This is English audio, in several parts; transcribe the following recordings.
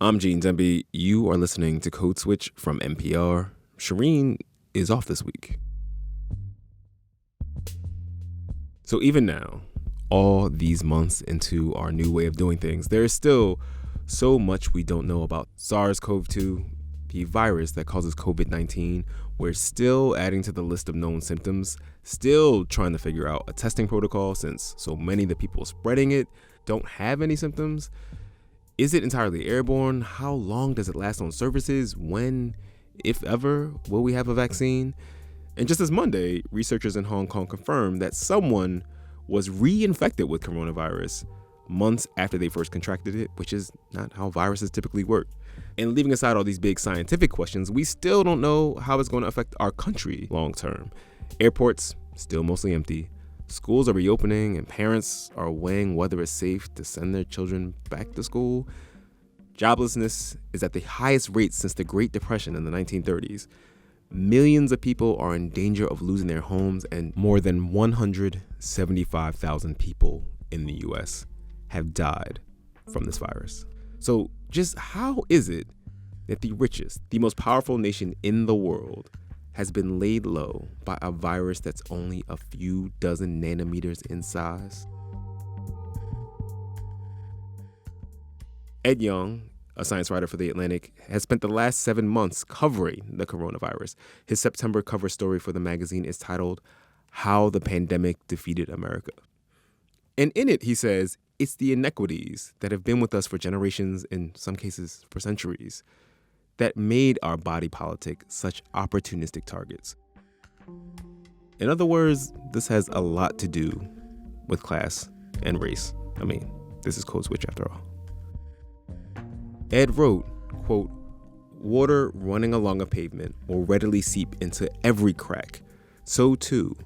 I'm Gene Demby. You are listening to Code Switch from NPR. Shireen is off this week. So even now, all these months into our new way of doing things, there is still so much we don't know about SARS-CoV-2, the virus that causes COVID-19. We're still adding to the list of known symptoms, still trying to figure out a testing protocol since so many of the people spreading it don't have any symptoms. Is it entirely airborne? How long does it last on surfaces? When, if ever, will we have a vaccine? And just this Monday, researchers in Hong Kong confirmed that someone was reinfected with coronavirus months after they first contracted it, which is not how viruses typically work. And leaving aside all these big scientific questions, we still don't know how it's going to affect our country long term. Airports still mostly empty. Schools are reopening and parents are weighing whether it's safe to send their children back to school. Joblessness is at the highest rate since the Great Depression in the 1930s. Millions of people are in danger of losing their homes, and more than 175,000 people in the U.S. have died from this virus. So just how is it that the richest, the most powerful nation in the world has been laid low by a virus that's only a few dozen nanometers in size? Ed Yong, a science writer for The Atlantic, has spent the last 7 months covering the coronavirus. His September cover story for the magazine is titled, "How the Pandemic Defeated America." And in it, he says, it's the inequities that have been with us for generations, in some cases for centuries, that made our body politic such opportunistic targets. In other words, this has a lot to do with class and race. I mean, this is Code Switch after all. Ed wrote, quote, "Water running along a pavement will readily seep into every crack. So too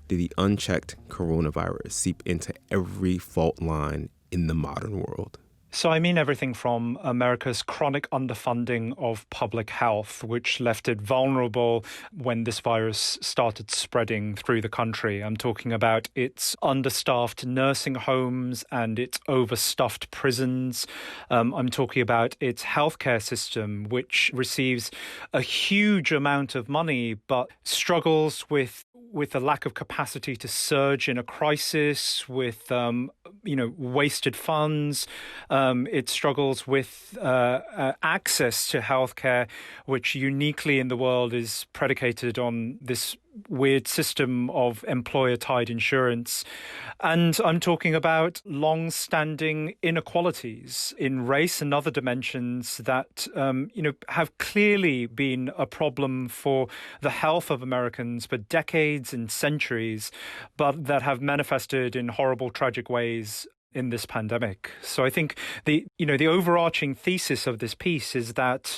did the unchecked coronavirus seep into every fault line in the modern world." So I mean everything from America's chronic underfunding of public health, which left it vulnerable when this virus started spreading through the country. I'm talking about its understaffed nursing homes and its overstuffed prisons. I'm talking about its healthcare system, which receives a huge amount of money, but struggles with a lack of capacity to surge in a crisis, with wasted funds. It struggles with access to healthcare, which uniquely in the world is predicated on this weird system of employer-tied insurance. And I'm talking about long-standing inequalities in race and other dimensions that, have clearly been a problem for the health of Americans for decades and centuries, but that have manifested in horrible, tragic ways in this pandemic. So I think the overarching thesis of this piece is that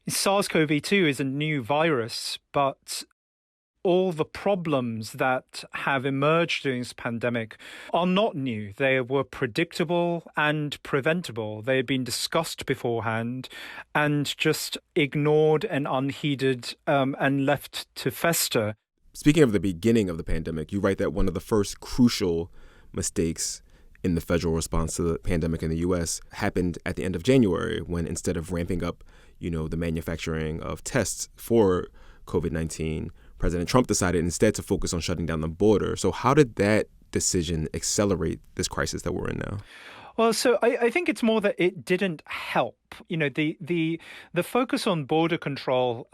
SARS-CoV-2 is a new virus, but all the problems that have emerged during this pandemic are not new. They were predictable and preventable. They had been discussed beforehand and just ignored and unheeded and left to fester. Speaking of the beginning of the pandemic, you write that one of the first crucial mistakes in the federal response to the pandemic in the U.S. happened at the end of January, when instead of ramping up, the manufacturing of tests for COVID-19, President Trump decided instead to focus on shutting down the border. So how did that decision accelerate this crisis that we're in now? Well, so I think it's more that it didn't help. The focus on border control,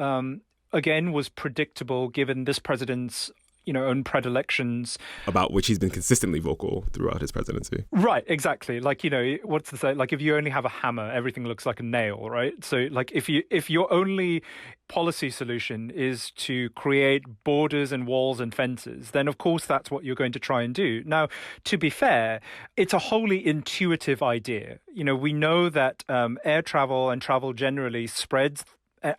again, was predictable given this president's own predilections. About which he's been consistently vocal throughout his presidency. Right, exactly. What's the say? If you only have a hammer, everything looks like a nail, right? So if your only policy solution is to create borders and walls and fences, then of course that's what you're going to try and do. Now, to be fair, it's a wholly intuitive idea. We know that air travel and travel generally spreads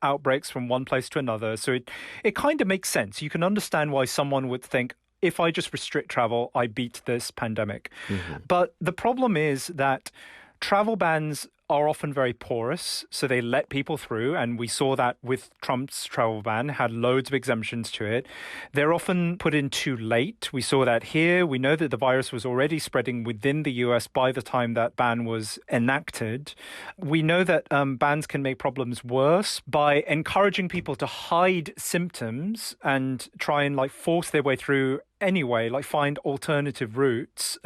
outbreaks from one place to another. So it kind of makes sense. You can understand why someone would think, if I just restrict travel, I beat this pandemic. Mm-hmm. But the problem is that travel bans are often very porous, so they let people through, and we saw that with Trump's travel ban, had loads of exemptions to it. They're often put in too late. We saw that here. We know that the virus was already spreading within the US by the time that ban was enacted. We know that bans can make problems worse by encouraging people to hide symptoms and try and force their way through anyway, find alternative routes.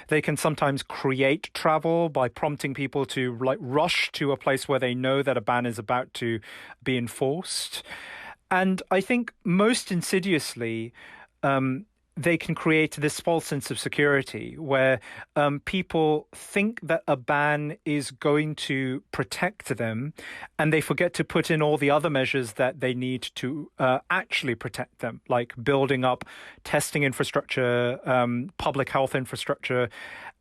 They can sometimes create travel by prompting people to rush to a place where they know that a ban is about to be enforced. And I think most insidiously, they can create this false sense of security where people think that a ban is going to protect them, and they forget to put in all the other measures that they need to actually protect them, like building up testing infrastructure, public health infrastructure.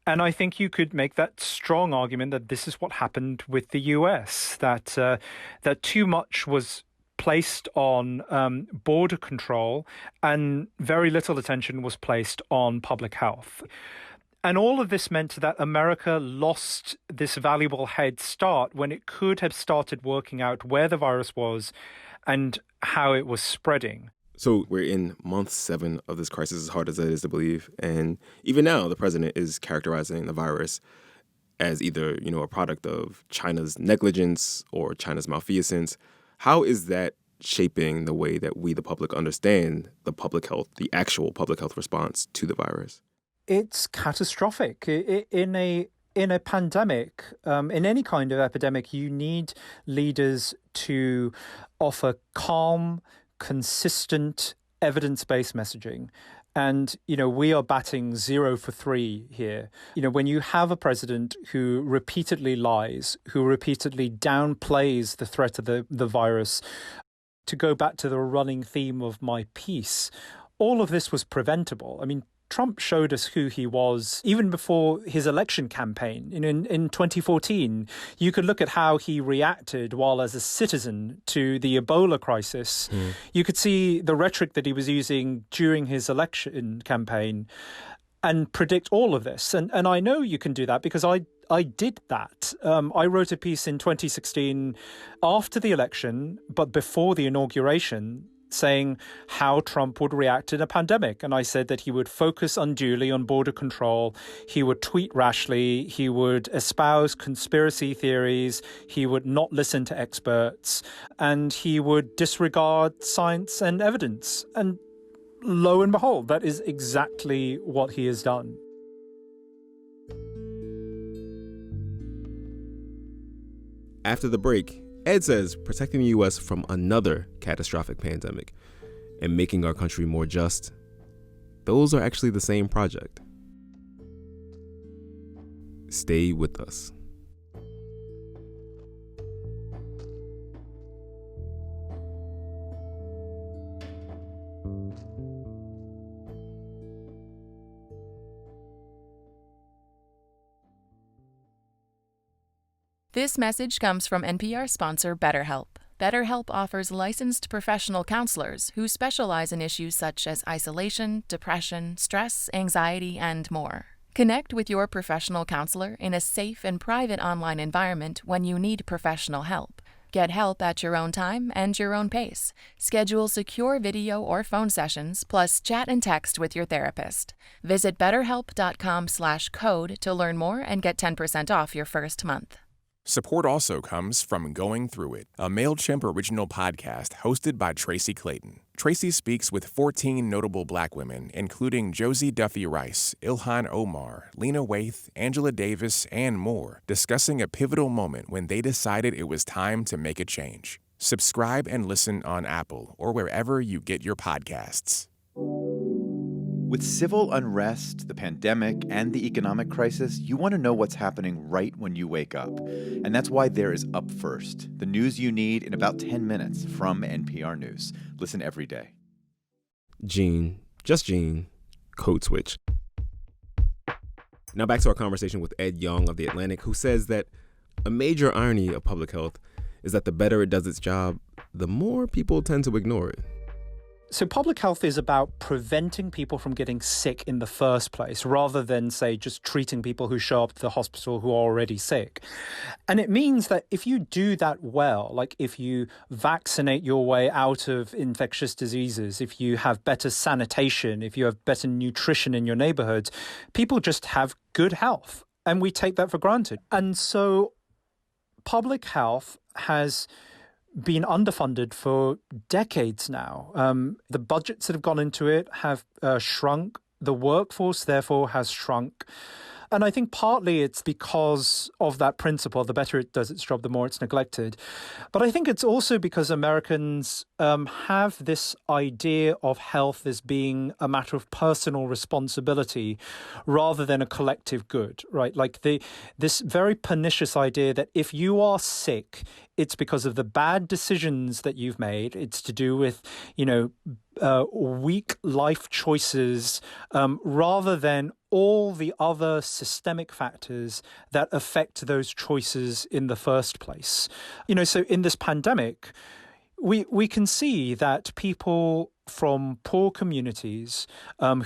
And I think you could make that strong argument that this is what happened with the US, that too much was placed on border control and very little attention was placed on public health. And all of this meant that America lost this valuable head start when it could have started working out where the virus was and how it was spreading. So we're in month 7 of this crisis, as hard as that is to believe. And even now, the president is characterizing the virus as either, a product of China's negligence or China's malfeasance. How is that shaping the way that we, the public, understand the public health, the actual public health response to the virus? It's catastrophic. In a pandemic, in any kind of epidemic, you need leaders to offer calm, consistent, evidence-based messaging. And, we are batting 0 for 3 here. When you have a president who repeatedly lies, who repeatedly downplays the threat of the virus, to go back to the running theme of my piece, all of this was preventable. I mean, Trump showed us who he was even before his election campaign. In 2014, you could look at how he reacted while as a citizen to the Ebola crisis. You could see the rhetoric that he was using during his election campaign and predict all of this. And I know you can do that because I did that. I wrote a piece in 2016 after the election, but before the inauguration, saying how Trump would react in a pandemic. And I said that he would focus unduly on border control, he would tweet rashly, he would espouse conspiracy theories, he would not listen to experts, and he would disregard science and evidence. And lo and behold, that is exactly what he has done. After the break, Ed says protecting the U.S. from another catastrophic pandemic and making our country more just, those are actually the same project. Stay with us. This message comes from NPR sponsor BetterHelp. BetterHelp offers licensed professional counselors who specialize in issues such as isolation, depression, stress, anxiety, and more. Connect with your professional counselor in a safe and private online environment when you need professional help. Get help at your own time and your own pace. Schedule secure video or phone sessions, plus chat and text with your therapist. Visit betterhelp.com/code to learn more and get 10% off your first month. Support also comes from Going Through It, a MailChimp original podcast hosted by Tracy Clayton. Tracy speaks with 14 notable Black women, including Josie Duffy Rice, Ilhan Omar, Lena Waithe, Angela Davis, and more, discussing a pivotal moment when they decided it was time to make a change. Subscribe and listen on Apple or wherever you get your podcasts. With civil unrest, the pandemic, and the economic crisis, you want to know what's happening right when you wake up. And that's why there is Up First, the news you need in about 10 minutes from NPR News. Listen every day. Gene, just Gene, code switch. Now back to our conversation with Ed Yong of The Atlantic, who says that a major irony of public health is that the better it does its job, the more people tend to ignore it. So public health is about preventing people from getting sick in the first place, rather than, say, just treating people who show up to the hospital who are already sick. And it means that if you do that well, like if you vaccinate your way out of infectious diseases, if you have better sanitation, if you have better nutrition in your neighborhoods, people just have good health. And we take that for granted. And so public health has been underfunded for decades now. The budgets that have gone into it have shrunk. The workforce, therefore, has shrunk. And I think partly it's because of that principle. The better it does its job, the more it's neglected. But I think it's also because Americans have this idea of health as being a matter of personal responsibility rather than a collective good, right? Like this very pernicious idea that if you are sick, it's because of the bad decisions that you've made. It's to do with, weak life choices rather than all the other systemic factors that affect those choices in the first place. So in this pandemic, we can see that people from poor communities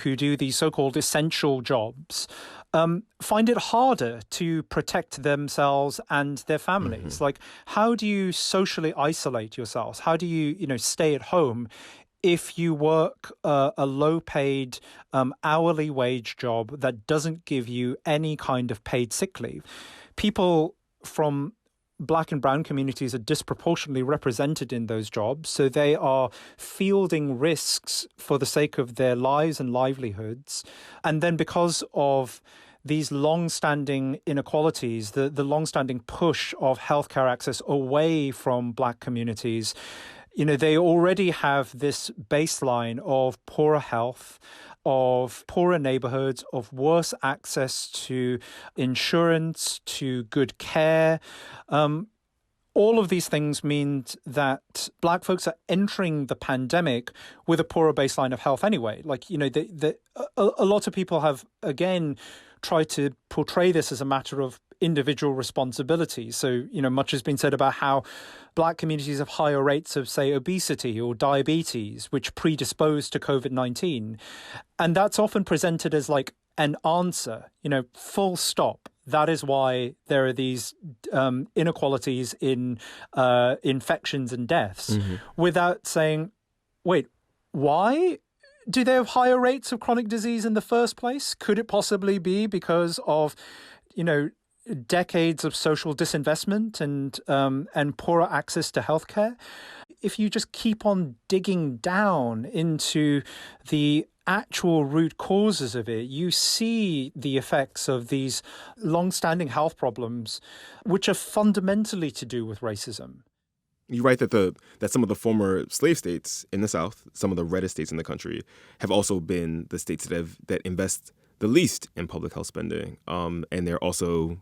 who do these so-called essential jobs find it harder to protect themselves and their families. Like, how do you socially isolate yourselves? How do you, stay at home if you work a low-paid hourly wage job that doesn't give you any kind of paid sick leave? People from Black and brown communities are disproportionately represented in those jobs, so they are fielding risks for the sake of their lives and livelihoods. And then because of these long-standing inequalities, the long-standing push of healthcare access away from Black communities, they already have this baseline of poorer health, of poorer neighborhoods, of worse access to insurance, to good care. All of these things mean that Black folks are entering the pandemic with a poorer baseline of health anyway. Like, a lot of people have, again, tried to portray this as a matter of individual responsibility. So, much has been said about how Black communities have higher rates of, say, obesity or diabetes, which predispose to COVID-19. And that's often presented as like an answer, full stop. That is why there are these inequalities in infections and deaths, without saying, wait, why do they have higher rates of chronic disease in the first place? Could it possibly be because of, decades of social disinvestment and poorer access to healthcare? If you just keep on digging down into the actual root causes of it, you see the effects of these long-standing health problems, which are fundamentally to do with racism. You write that some of the former slave states in the South, some of the reddest states in the country, have also been the states that invest the least in public health spending, and they're also,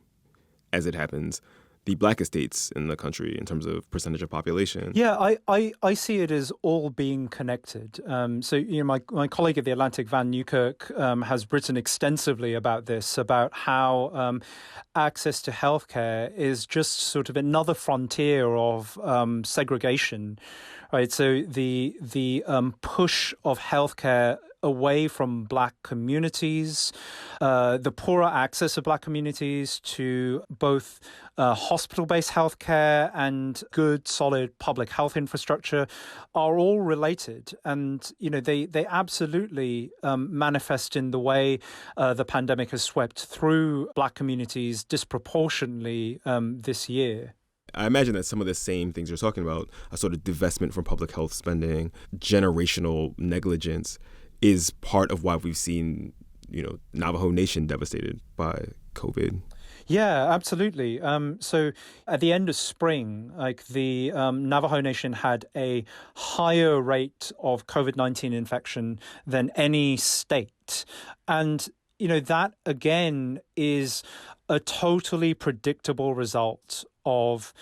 as it happens, the blackest states in the country in terms of percentage of population. Yeah, I see it as all being connected. So, my colleague at The Atlantic, Van Newkirk, has written extensively about this, about how access to healthcare is just sort of another frontier of segregation, right? So the push of healthcare away from Black communities, the poorer access of Black communities to both hospital-based healthcare and good, solid public health infrastructure are all related. And, they absolutely manifest in the way the pandemic has swept through Black communities disproportionately this year. I imagine that some of the same things you're talking about, a sort of divestment from public health spending, generational negligence, is part of why we've seen, Navajo Nation devastated by COVID. Yeah, absolutely. So at the end of spring, like the Navajo Nation had a higher rate of COVID-19 infection than any state. And, that again is a totally predictable result of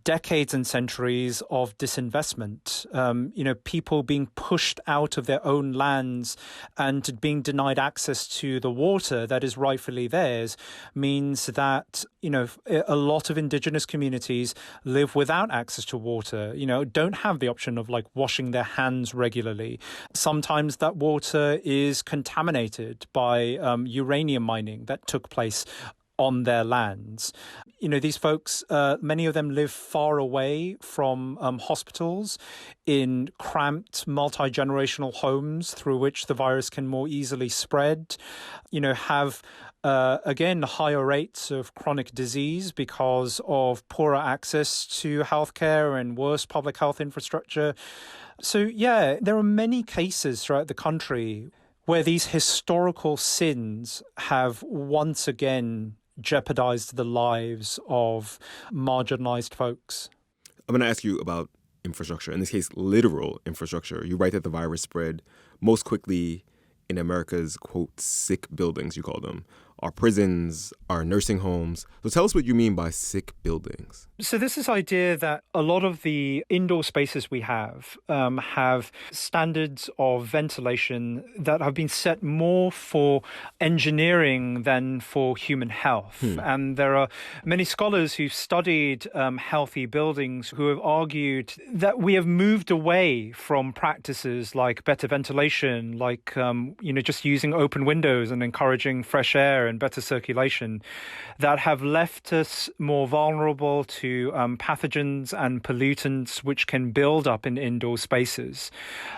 decades and centuries of disinvestment. People being pushed out of their own lands and being denied access to the water that is rightfully theirs means that, a lot of indigenous communities live without access to water, don't have the option of washing their hands regularly. Sometimes that water is contaminated by uranium mining that took place on their lands. These folks, many of them live far away from hospitals in cramped multi-generational homes through which the virus can more easily spread, have again, higher rates of chronic disease because of poorer access to healthcare and worse public health infrastructure. So, there are many cases throughout the country where these historical sins have once again jeopardized the lives of marginalized folks. I'm going to ask you about infrastructure, in this case, literal infrastructure. You write that the virus spread most quickly in America's, quote, sick buildings, you call them, our prisons, our nursing homes. So tell us what you mean by sick buildings. So this is idea that a lot of the indoor spaces we have standards of ventilation that have been set more for engineering than for human health. And there are many scholars who've studied healthy buildings who have argued that we have moved away from practices like better ventilation, like just using open windows and encouraging fresh air and better circulation, that have left us more vulnerable to pathogens and pollutants which can build up in indoor spaces.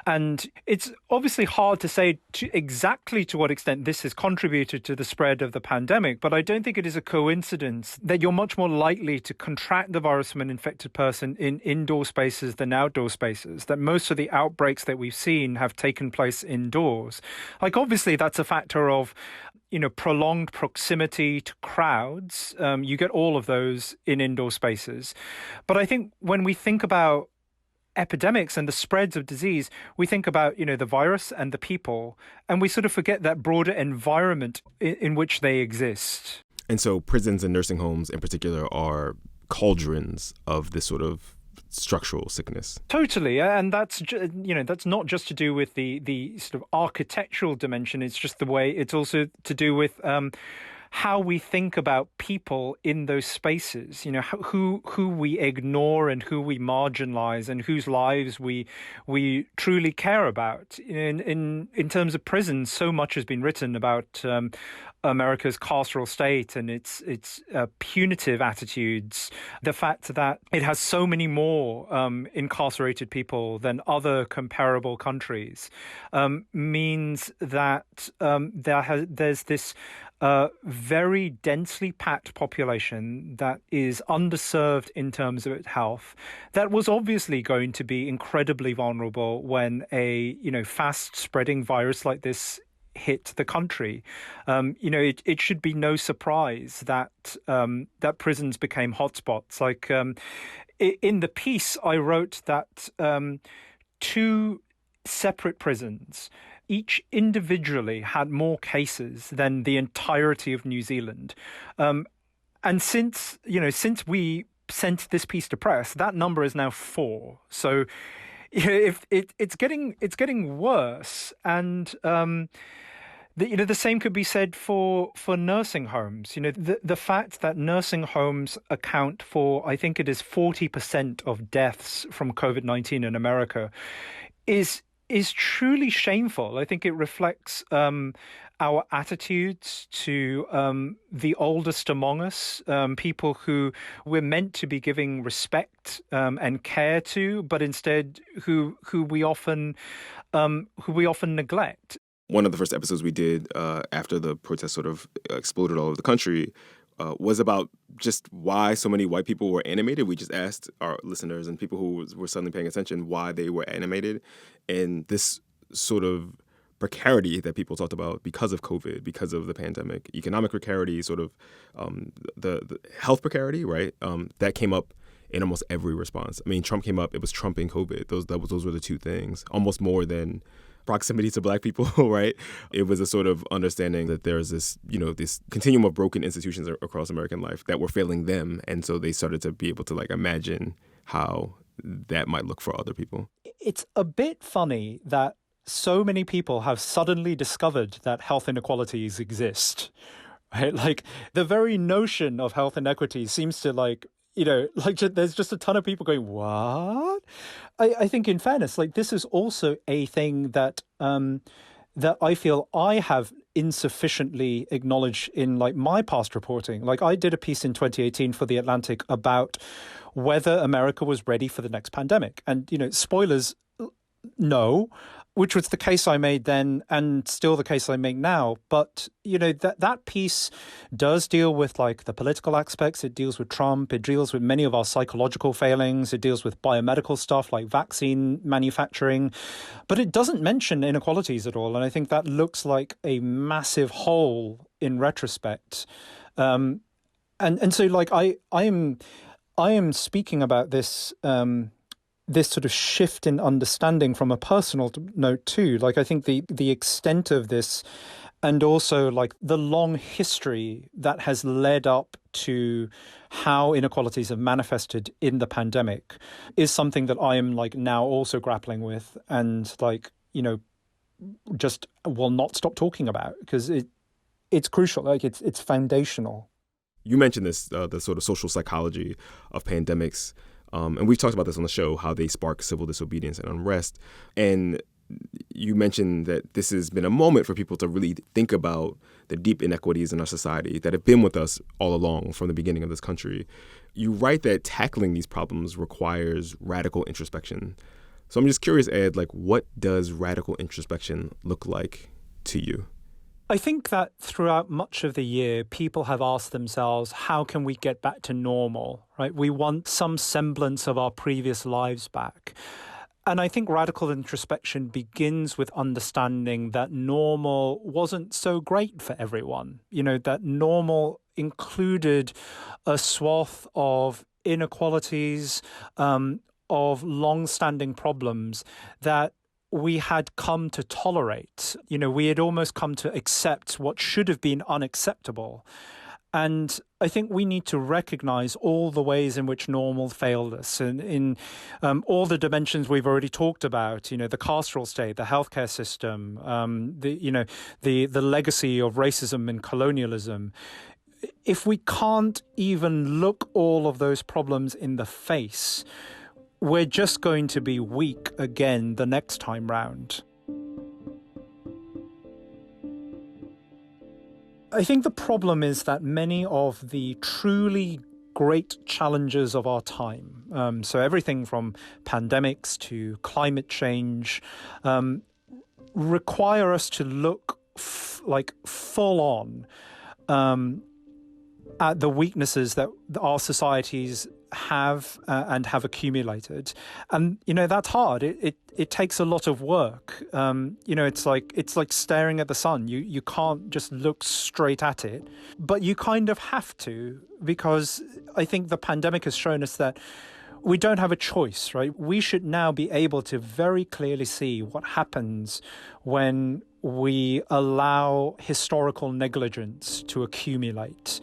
And it's obviously hard to say exactly to what extent this has contributed to the spread of the pandemic, but I don't think it is a coincidence that you're much more likely to contract the virus from an infected person in indoor spaces than outdoor spaces, that most of the outbreaks that we've seen have taken place indoors. Obviously, that's a factor of prolonged proximity to crowds. You get all of those in indoor spaces. But I think when we think about epidemics and the spreads of disease, we think about, the virus and the people, and we sort of forget that broader environment in which they exist. And so prisons and nursing homes in particular are cauldrons of this sort of structural sickness. Totally. And that's not just to do with the sort of architectural dimension. It's just the way it's also to do with how we think about people in those spaces, who we ignore and who we marginalize and whose lives we truly care about. In terms of prisons, so much has been written about America's carceral state and its punitive attitudes. The fact that it has so many more incarcerated people than other comparable countries means that there's this very densely packed population that is underserved in terms of its health, that was obviously going to be incredibly vulnerable when a fast spreading virus like this hit the country. It should be no surprise that that prisons became hotspots. In the piece, I wrote that 2 separate prisons, each individually, had more cases than the entirety of New Zealand. And since we sent this piece to press, that number is now 4. So if it's getting worse, and the same could be said for nursing homes. The fact that nursing homes account for, I think it is 40% of deaths from COVID-19 in America, is truly shameful. I think it reflects our attitudes to the oldest among us, people who we're meant to be giving respect and care to, but instead who we often neglect. One of the first episodes we did after the protests sort of exploded all over the country was about just why so many white people were animated. We just asked our listeners and people who were suddenly paying attention why they were animated. And this sort of precarity that people talked about because of COVID, because of the pandemic, economic precarity, sort of the health precarity, right? That came up in almost every response. I mean, Trump came up, it was Trump and COVID. Those were the 2 things, almost more than proximity to Black people, right? It was a sort of understanding that there's this, this continuum of broken institutions across American life that were failing them. And so they started to be able to imagine how that might look for other people. It's a bit funny that so many people have suddenly discovered that health inequalities exist, right? The very notion of health inequities seems to there's just a ton of people going, what? I think in fairness, this is also a thing that that I feel I have insufficiently acknowledged in my past reporting. I did a piece in 2018 for The Atlantic about whether America was ready for the next pandemic. And, spoilers, no, which was the case I made then and still the case I make now. But, that piece does deal with the political aspects. It deals with Trump. It deals with many of our psychological failings. It deals with biomedical stuff like vaccine manufacturing. But it doesn't mention inequalities at all. And I think that looks like a massive hole in retrospect. And so I am speaking about this this sort of shift in understanding from a personal note too. I think the extent of this and also the long history that has led up to how inequalities have manifested in the pandemic is something that I am now also grappling with and just will not stop talking about because it's crucial. It's foundational. You mentioned this, the sort of social psychology of pandemics. And we've talked about this on the show, how they spark civil disobedience and unrest. And you mentioned that this has been a moment for people to really think about the deep inequities in our society that have been with us all along from the beginning of this country. You write that tackling these problems requires radical introspection. So I'm just curious, Ed, what does radical introspection look like to you? I think that throughout much of the year, people have asked themselves, how can we get back to normal, right? We want some semblance of our previous lives back. And I think radical introspection begins with understanding that normal wasn't so great for everyone. That normal included a swath of inequalities, of long-standing problems that we had come to tolerate. We had almost come to accept what should have been unacceptable. And I think we need to recognize all the ways in which normal failed us and in all the dimensions we've already talked about, the carceral state, the healthcare system, the legacy of racism and colonialism. If we can't even look all of those problems in the face, we're just going to be weak again the next time round. I think the problem is that many of the truly great challenges of our time, so everything from pandemics to climate change, require us to look full on at the weaknesses that our societies have and have accumulated. And, that's hard. It takes a lot of work. It's like staring at the sun. You can't just look straight at it, but you kind of have to, because I think the pandemic has shown us that we don't have a choice, right? We should now be able to very clearly see what happens when we allow historical negligence to accumulate.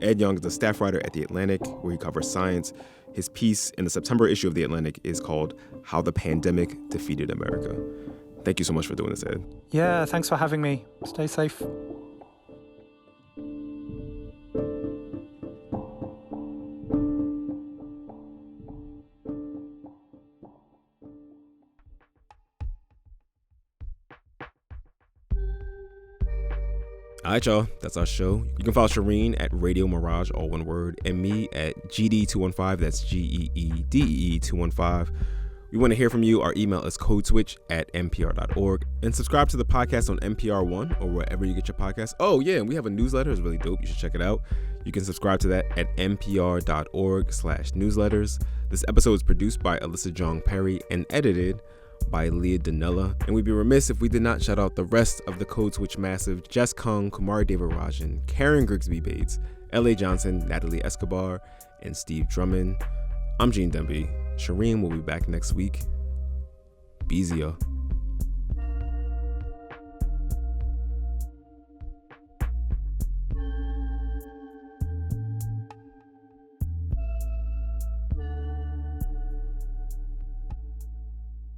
Ed Yong is a staff writer at The Atlantic, where he covers science. His piece in the September issue of The Atlantic is called How the Pandemic Defeated America. Thank you so much for doing this, Ed. Yeah, thanks for having me. Stay safe. All right, y'all. That's our show. You can follow Shireen at Radio Mirage, all one word, and me at GD215. That's GEEDEE215. We want to hear from you. Our email is codeswitch@npr.org. And subscribe to the podcast on NPR One or wherever you get your podcasts. Oh, yeah, and we have a newsletter. It's really dope. You should check it out. You can subscribe to that at npr.org/newsletters. This episode is produced by Alyssa Jong Perry and edited by Leah Danella. And we'd be remiss if we did not shout out the rest of the Code Switch massive: Jess Kung, Kumari Devarajan, Karen Grigsby Bates, L.A. Johnson, Natalie Escobar, and Steve Drummond. I'm Gene Demby. Shireen will be back next week. Be easy, y'all.